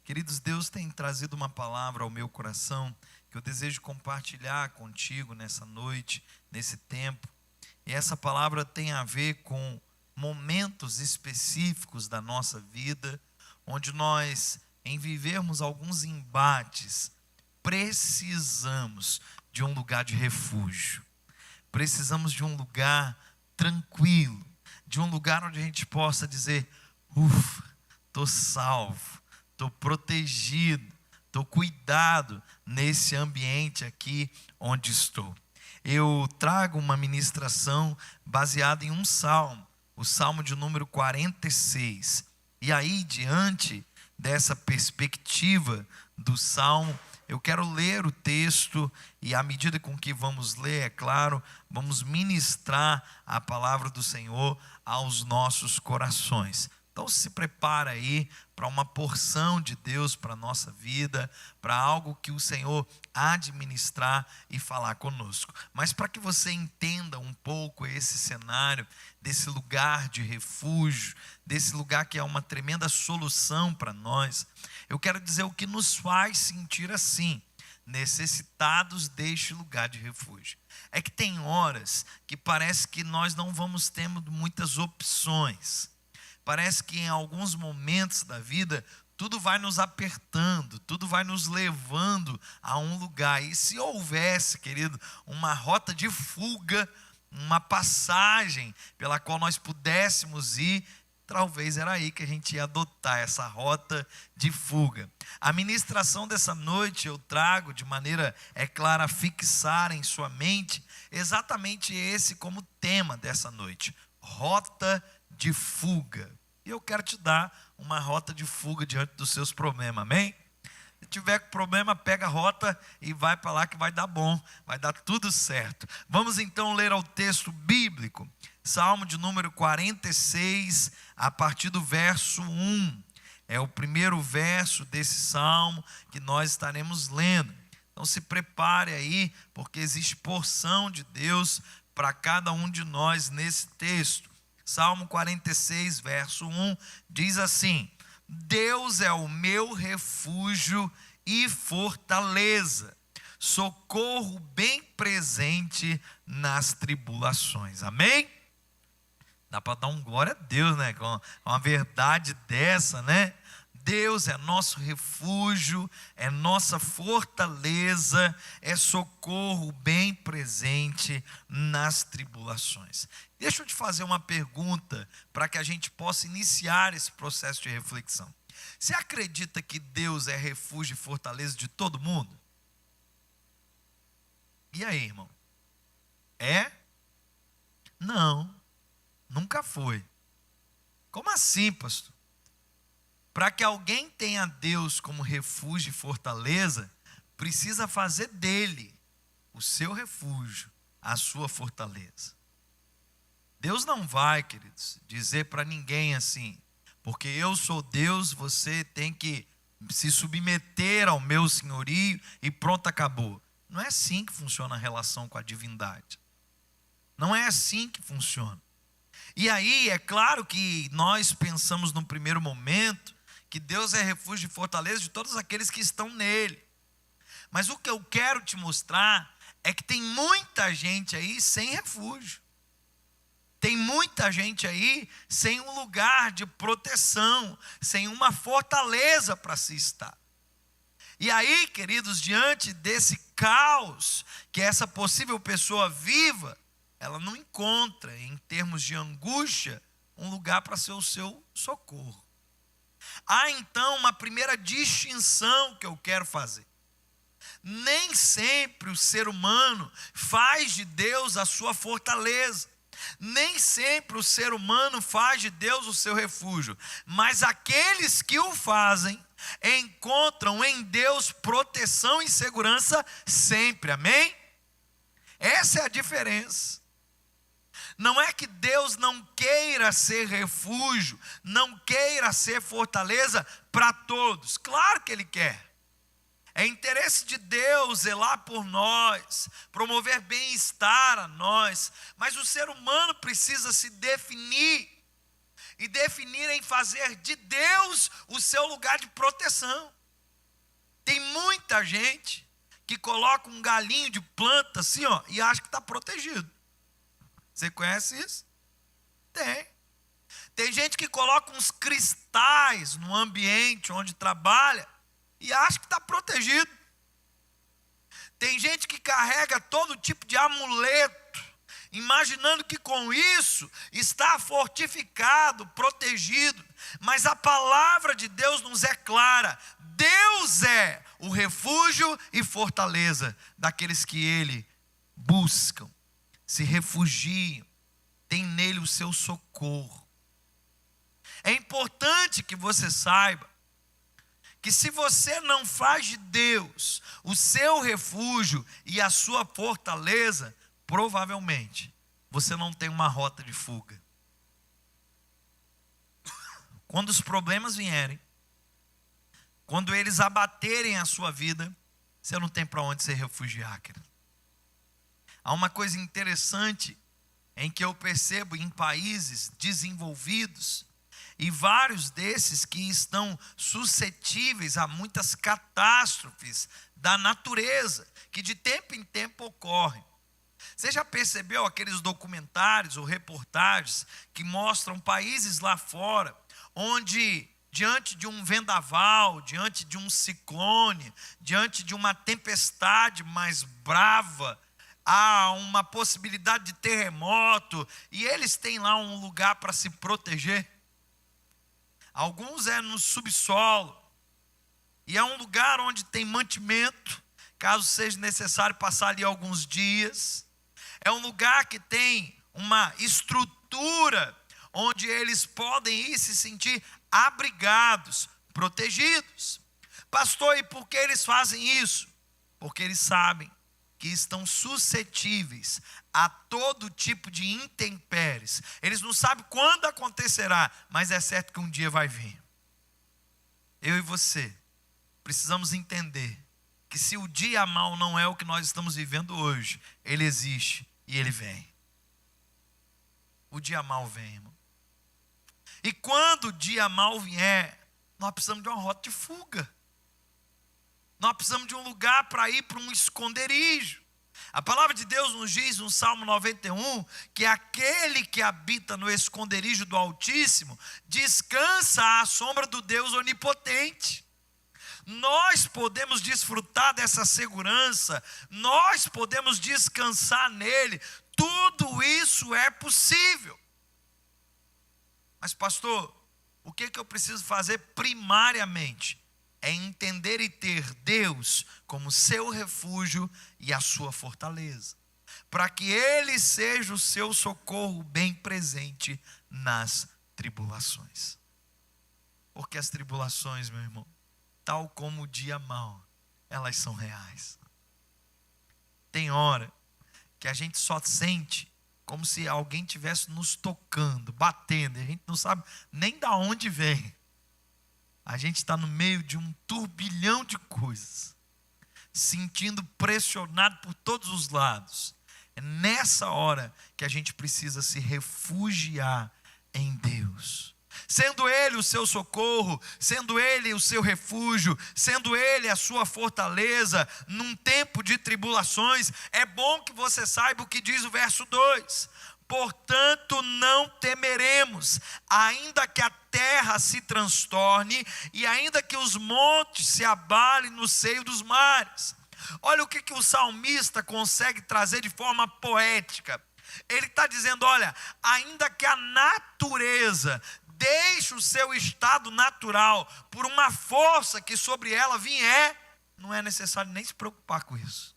Queridos, Deus tem trazido uma palavra ao meu coração que eu desejo compartilhar contigo nessa noite, nesse tempo. E essa palavra tem a ver com momentos específicos da nossa vida, onde nós, em vivermos alguns embates, precisamos de um lugar de refúgio. Precisamos de um lugar tranquilo, de um lugar onde a gente possa dizer: ufa, estou salvo, estou protegido, estou cuidado nesse ambiente aqui onde estou. Eu trago uma ministração baseada em um salmo, o salmo de número 46. E aí, diante dessa perspectiva do salmo, eu quero ler o texto e, à medida com que vamos ler, é claro, vamos ministrar a palavra do Senhor aos nossos corações. Então se prepara aí para uma porção de Deus para a nossa vida, para algo que o Senhor há de ministrar e falar conosco. Mas para que você entenda um pouco esse cenário, desse lugar de refúgio, desse lugar que é uma tremenda solução para nós, eu quero dizer o que nos faz sentir assim, necessitados deste lugar de refúgio. É que tem horas que parece que nós não vamos tendo muitas opções. Parece que em alguns momentos da vida, tudo vai nos apertando, tudo vai nos levando a um lugar. E se houvesse, querido, uma rota de fuga, uma passagem pela qual nós pudéssemos ir, talvez era aí que a gente ia adotar essa rota de fuga. A ministração dessa noite eu trago de maneira, é clara, a fixar em sua mente exatamente esse como tema dessa noite: rota de fuga. E eu quero te dar uma rota de fuga diante dos seus problemas, amém? Se tiver problema, pega a rota e vai para lá que vai dar bom, vai dar tudo certo. Vamos então ler ao texto bíblico, Salmo de número 46, a partir do verso 1. É o primeiro verso desse salmo que nós estaremos lendo. Então se prepare aí, porque existe porção de Deus para cada um de nós nesse texto. Salmo 46, verso 1, diz assim: Deus é o meu refúgio e fortaleza, socorro bem presente nas tribulações. Amém? Dá para dar um glória a Deus, né? Com uma verdade dessa, né? Deus é nosso refúgio, é nossa fortaleza, é socorro bem presente nas tribulações. Deixa eu te fazer uma pergunta para que a gente possa iniciar esse processo de reflexão. Você acredita que Deus é refúgio e fortaleza de todo mundo? E aí, irmão? É? Não, nunca foi. Como assim, pastor? Para que alguém tenha Deus como refúgio e fortaleza, precisa fazer dele o seu refúgio, a sua fortaleza. Deus não vai, queridos, dizer para ninguém assim: porque eu sou Deus, você tem que se submeter ao meu senhorio e pronto, acabou. Não é assim que funciona a relação com a divindade. Não é assim que funciona. E aí, é claro que nós pensamos no primeiro momento que Deus é refúgio e fortaleza de todos aqueles que estão nele. Mas o que eu quero te mostrar é que tem muita gente aí sem refúgio. Tem muita gente aí sem um lugar de proteção, sem uma fortaleza para se estar. E aí, queridos, diante desse caos que essa possível pessoa viva, ela não encontra, em termos de angústia, um lugar para ser o seu socorro. Há então uma primeira distinção que eu quero fazer. Nem sempre o ser humano faz de Deus a sua fortaleza. Nem sempre o ser humano faz de Deus o seu refúgio. Mas aqueles que o fazem, encontram em Deus proteção e segurança sempre. Amém? Essa é a diferença. Não é que Deus não queira ser refúgio, não queira ser fortaleza para todos. Claro que Ele quer. É interesse de Deus zelar por nós, promover bem-estar a nós. Mas o ser humano precisa se definir. e definirem fazer de Deus o seu lugar de proteção. Tem muita gente que coloca um galinho de planta assim, ó, e acha que está protegido. Você conhece isso? Tem. Tem gente que coloca uns cristais no ambiente onde trabalha e acha que está protegido. Tem gente que carrega todo tipo de amuleto, imaginando que com isso está fortificado, protegido. Mas a palavra de Deus nos é clara: Deus é o refúgio e fortaleza daqueles que Ele buscam, se refugiam, tem nele o seu socorro. É importante que você saiba que se você não faz de Deus o seu refúgio e a sua fortaleza, provavelmente você não tem uma rota de fuga. Quando os problemas vierem, quando eles abaterem a sua vida, você não tem para onde se refugiar, querido. Há uma coisa interessante em que eu percebo em países desenvolvidos, e vários desses que estão suscetíveis a muitas catástrofes da natureza, que de tempo em tempo ocorrem. Você já percebeu aqueles documentários ou reportagens que mostram países lá fora, onde diante de um vendaval, diante de um ciclone, diante de uma tempestade mais brava, há uma possibilidade de terremoto, e eles têm lá um lugar para se proteger? Alguns é no subsolo, e é um lugar onde tem mantimento, caso seja necessário passar ali alguns dias. É um lugar que tem uma estrutura onde eles podem ir se sentir abrigados, protegidos. Pastor, e por que eles fazem isso? Porque eles sabem que estão suscetíveis a todo tipo de intempéries. Eles não sabem quando acontecerá, mas é certo que um dia vai vir. Eu e você precisamos entender que se o dia mau não é o que nós estamos vivendo hoje, ele existe e ele vem. O dia mau vem, irmão. E quando o dia mau vier, nós precisamos de uma rota de fuga. Nós precisamos de um lugar para ir para um esconderijo. A palavra de Deus nos diz no Salmo 91, que aquele que habita no esconderijo do Altíssimo, descansa à sombra do Deus onipotente. Nós podemos desfrutar dessa segurança, nós podemos descansar nele, tudo isso é possível. Mas pastor, o que eu preciso fazer primariamente? É entender e ter Deus como seu refúgio e a sua fortaleza, para que Ele seja o seu socorro bem presente nas tribulações. Porque as tribulações, meu irmão, tal como o dia mau, elas são reais. Tem hora que a gente só sente como se alguém estivesse nos tocando, batendo, e a gente não sabe nem de onde vem. A gente está no meio de um turbilhão de coisas, sentindo pressionado por todos os lados. É nessa hora que a gente precisa se refugiar em Deus. Sendo Ele o seu socorro, sendo Ele o seu refúgio, sendo Ele a sua fortaleza, num tempo de tribulações, é bom que você saiba o que diz o verso 2. Portanto, não temeremos, ainda que a terra se transtorne e ainda que os montes se abalem no seio dos mares. Olha o que o salmista consegue trazer de forma poética. Ele está dizendo, olha, ainda que a natureza deixe o seu estado natural por uma força que sobre ela vier, não é necessário nem se preocupar com isso.